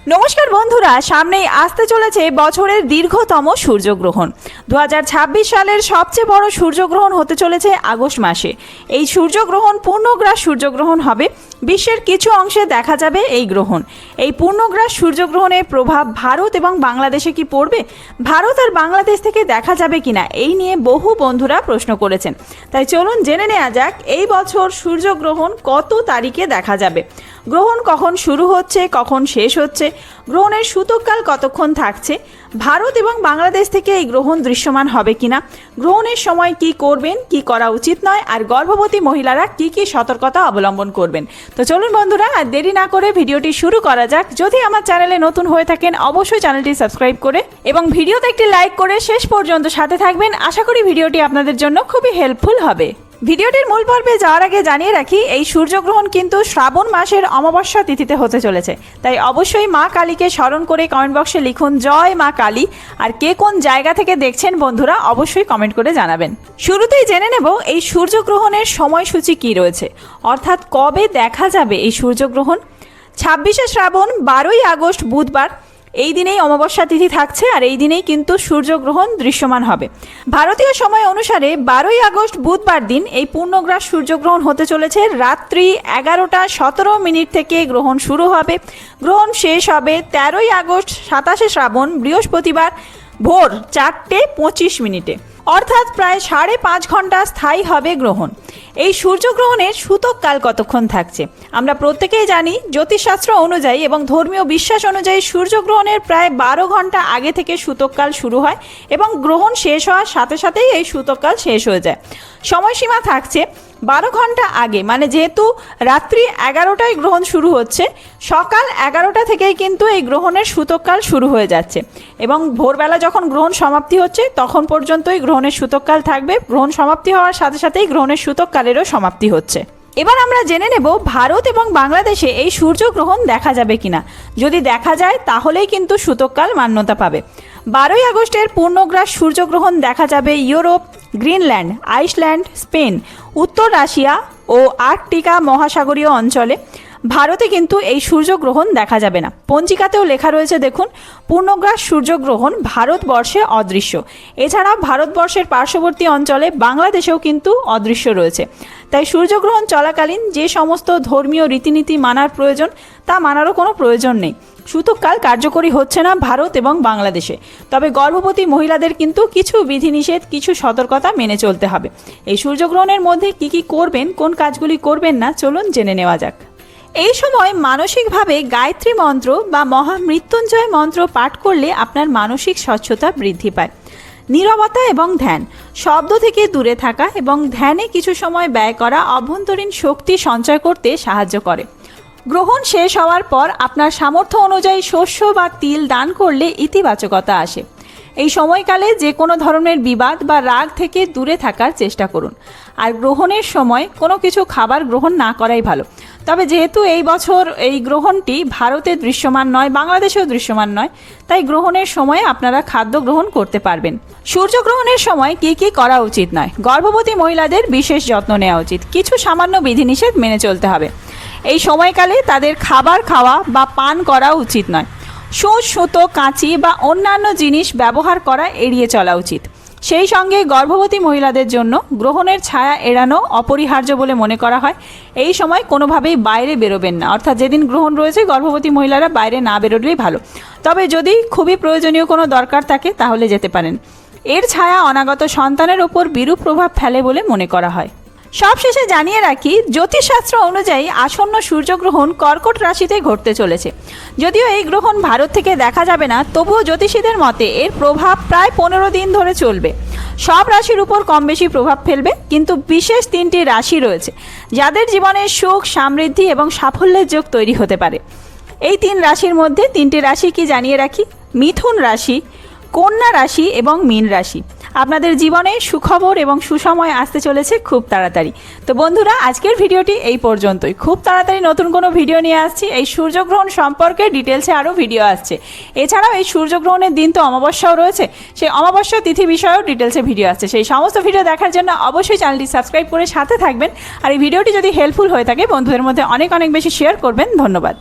নমস্কার বন্ধুরা, সামনেই আসতে চলেছে বছরের দীর্ঘতম সূর্যগ্রহণ। 2026 সালের সবচেয়ে বড় সূর্যগ্রহণ হতে চলেছে আগস্ট মাসে। এই সূর্যগ্রহণ পূর্ণগ্রাস সূর্যগ্রহণ হবে। বিশ্বের কিছু অংশে দেখা যাবে এই গ্রহণ। এই পূর্ণগ্রাস সূর্যগ্রহণের প্রভাব ভারত এবং বাংলাদেশে কি পড়বে, ভারত আর বাংলাদেশ থেকে দেখা যাবে কিনা, এই নিয়ে বহু বন্ধুরা প্রশ্ন করেছেন। তাই চলুন জেনে নেওয়া যাক এই বছর সূর্যগ্রহণ কত তারিখে দেখা যাবে, গ্রহণ কখন শুরু হচ্ছে, কখন শেষ হচ্ছে, গ্রহণের সূতককাল কতক্ষণ থাকছে, ভারত এবং বাংলাদেশ থেকে এই গ্রহণ দৃশ্যমান হবে কিনা, গ্রহণের সময় কি করবেন, কি করা উচিত নয়, আর গর্ভবতী মহিলারা কি কি সতর্কতা অবলম্বন করবেন। তো চলুন বন্ধুরা, আর দেরি না করে ভিডিওটি শুরু করা যাক। যদি আমার চ্যানেলে নতুন হয়ে থাকেন অবশ্যই চ্যানেলটি সাবস্ক্রাইব করে এবং ভিডিওতে একটি লাইক করে শেষ পর্যন্ত সাথে থাকবেন। আশা করি ভিডিওটি আপনাদের জন্য খুবই হেল্পফুল হবে। ভিডিওটির মূল পর্বে যাওয়ার আগে জানিয়ে রাখি, এই সূর্যগ্রহণ কিন্তু শ্রাবণ মাসের অমাবস্যা তিথিতে হতে চলেছে। তাই অবশ্যই মা কালীকে স্মরণ করে কমেন্ট বক্সে লিখুন জয় মা কালী। আর কে কোন জায়গা থেকে দেখছেন বন্ধুরা অবশ্যই কমেন্ট করে জানাবেন। শুরুতেই জেনে নেব এই সূর্যগ্রহণের সময়সূচি কি রয়েছে, অর্থাৎ কবে দেখা যাবে এই সূর্যগ্রহণ। 26শে শ্রাবণ 12ই আগস্ট বুধবার, এই দিনেই অমাবস্যা তিথি থাকছে আর এই দিনেই কিন্তু সূর্যগ্রহণ দৃশ্যমান হবে। ভারতীয় সময় অনুসারে 12ই আগস্ট বুধবার দিন এই পূর্ণগ্রাস সূর্যগ্রহণ হতে চলেছে। রাত্রি 11টা 17 মিনিট থেকে গ্রহণ শুরু হবে, গ্রহণ শেষ হবে 13ই আগস্ট 27শে শ্রাবণ বৃহস্পতিবার ভোর 4টে 25 মিনিটে, অর্থাৎ প্রায় 5.5 ঘন্টা স্থায়ী হবে গ্রহণ। এই সূর্যগ্রহণের সূতককাল কতক্ষণ থাকছে আমরা প্রত্যেকেই জানি। জ্যোতিষশাস্ত্র অনুযায়ী এবং ধর্মীয় বিশ্বাস অনুযায়ী সূর্যগ্রহণের প্রায় 12 ঘন্টা আগে থেকে সূতককাল শুরু হয় এবং গ্রহণ শেষ হওয়ার সাথে সাথেই এই সূতককাল শেষ হয়ে যায়। সময়সীমা থাকছে 12 ঘন্টা আগে, মানে যেহেতু রাত্রি 11টায় গ্রহণ শুরু হচ্ছে, সকাল 11টা থেকেই কিন্তু এই গ্রহণের সূতককাল শুরু হয়ে যাচ্ছে এবং ভোরবেলা যখন গ্রহণ সমাপ্তি হচ্ছে তখন পর্যন্তই গ্রহণের সূতককাল থাকবে। গ্রহণ সমাপ্তি হওয়ার সাথে সাথেই গ্রহণের সূতককালেরও সমাপ্তি হচ্ছে। এবার আমরা জেনে নেব ভারত এবং বাংলাদেশে এই সূর্যগ্রহণ দেখা যাবে কিনা। যদি দেখা যায় তাহলেই কিন্তু সূতককাল মান্যতা পাবে। 12ই আগস্টের পূর্ণগ্রাস সূর্যগ্রহণ দেখা যাবে ইউরোপ, গ্রিনল্যান্ড, আইসল্যান্ড, স্পেন, উত্তর রাশিয়া ও আর্কটিকা মহাসাগরীয় অঞ্চলে। ভারতে কিন্তু এই সূর্যগ্রহণ দেখা যাবে না। পঞ্জিকাতেও লেখা রয়েছে দেখুন, পূর্ণগ্রাস সূর্যগ্রহণ ভারতবর্ষে অদৃশ্য। এছাড়া ভারতবর্ষের পার্শ্ববর্তী অঞ্চলে বাংলাদেশেও কিন্তু অদৃশ্য রয়েছে। তাই সূর্যগ্রহণ চলাকালীন যে সমস্ত ধর্মীয় রীতিনীতি মানার প্রয়োজন তা মানারও কোনো প্রয়োজন নেই। সূতককাল কার্যকরী হচ্ছে না ভারত এবং বাংলাদেশে। তবে গর্ভবতী মহিলাদের কিন্তু কিছু বিধিনিষেধ, কিছু সতর্কতা মেনে চলতে হবে। এই সূর্যগ্রহণের মধ্যে কি কি করবেন, কোন কাজগুলি করবেন না, চলুন জেনে নেওয়া যাক। এই সময় মানসিকভাবে গায়ত্রী মন্ত্র বা মহামৃত্যুঞ্জয় মন্ত্র পাঠ করলে আপনার মানসিক স্বচ্ছতা বৃদ্ধি পায়। নীরবতা এবং ধ্যান, শব্দ থেকে দূরে থাকা এবং ধ্যানে কিছু সময় ব্যয় করা অভ্যন্তরীণ শক্তি সঞ্চয় করতে সাহায্য করে। গ্রহণ শেষ হওয়ার পর আপনার সামর্থ্য অনুযায়ী শস্য বা তিল দান করলে ইতিবাচকতা আসে। এই সময়কালে যে কোনো ধরনের বিবাদ বা রাগ থেকে দূরে থাকার চেষ্টা করুন। আর গ্রহণের সময় কোনো কিছু খাবার গ্রহণ না করাই ভালো। তবে যেহেতু এই বছর এই গ্রহণটি ভারতে দৃশ্যমান নয়, বাংলাদেশেও দৃশ্যমান নয়, তাই গ্রহণের সময় আপনারা খাদ্য গ্রহণ করতে পারবেন। সূর্যগ্রহণের সময় কি কি করা উচিত নয়, গর্ভবতী মহিলাদের বিশেষ যত্ন নেওয়া উচিত। কিছু সামান্য বিধিনিষেধ মেনে চলতে হবে। এই সময়কালে তাদের খাবার খাওয়া বা পান করা উচিত নয়। সূচ, সুতো, কাঁচি বা অন্যান্য জিনিস ব্যবহার করা এড়িয়ে চলা উচিত। সেই সঙ্গে গর্ভবতী মহিলাদের জন্য গ্রহণের ছায়া এড়ানো অপরিহার্য বলে মনে করা হয়। এই সময় কোনোভাবেই বাইরে বেরোবেন না, অর্থাৎ যেদিন গ্রহণ রয়েছে গর্ভবতী মহিলারা বাইরে না বেরোলেই ভালো। তবে যদি খুবই প্রয়োজনীয় কোনো দরকার থাকে তাহলে যেতে পারেন। এর ছায়া অনাগত সন্তানের ওপর বিরূপ প্রভাব ফেলে বলে মনে করা হয়। সবশেষে জানিয়ে রাখি, জ্যোতিষশাস্ত্র অনুযায়ী আসন্ন সূর্যগ্রহণ কর্কট রাশিতে ঘটতে চলেছে। যদিও এই গ্রহণ ভারত থেকে দেখা যাবে না, তবুও জ্যোতিষীদের মতে এর প্রভাব প্রায় 15 দিন ধরে চলবে। সব রাশির উপর কম বেশি প্রভাব ফেলবে, কিন্তু বিশেষ 3টি রাশি রয়েছে যাদের জীবনে সুখ, সমৃদ্ধি এবং সাফল্যের যোগ তৈরি হতে পারে। এই 3 রাশির মধ্যে 3টি রাশি কি জানিয়ে রাখি, মিথুন রাশি, কন্যা রাশি এবং মীন রাশি। আপনাদের জীবনে সুখবর এবং সুসময় আসতে চলেছে খুব তাড়াতাড়ি। তো বন্ধুরা, আজকের ভিডিওটি এই পর্যন্তই। খুব তাড়াতাড়ি নতুন কোনো ভিডিও নিয়ে আসছি। এই সূর্যগ্রহণ সম্পর্কে ডিটেলসে আরও ভিডিও আসছে। এছাড়াও এই সূর্যগ্রহণের দিন তো অমাবস্যাও রয়েছে, সেই অমাবস্যা তিথি বিষয়েও ডিটেলসে ভিডিও আসছে। সেই সমস্ত ভিডিও দেখার জন্য অবশ্যই চ্যানেলটি সাবস্ক্রাইব করে সাথে থাকবেন। আর এই ভিডিওটি যদি হেল্পফুল হয়ে থাকে বন্ধুদের মধ্যে অনেক অনেক বেশি শেয়ার করবেন। ধন্যবাদ।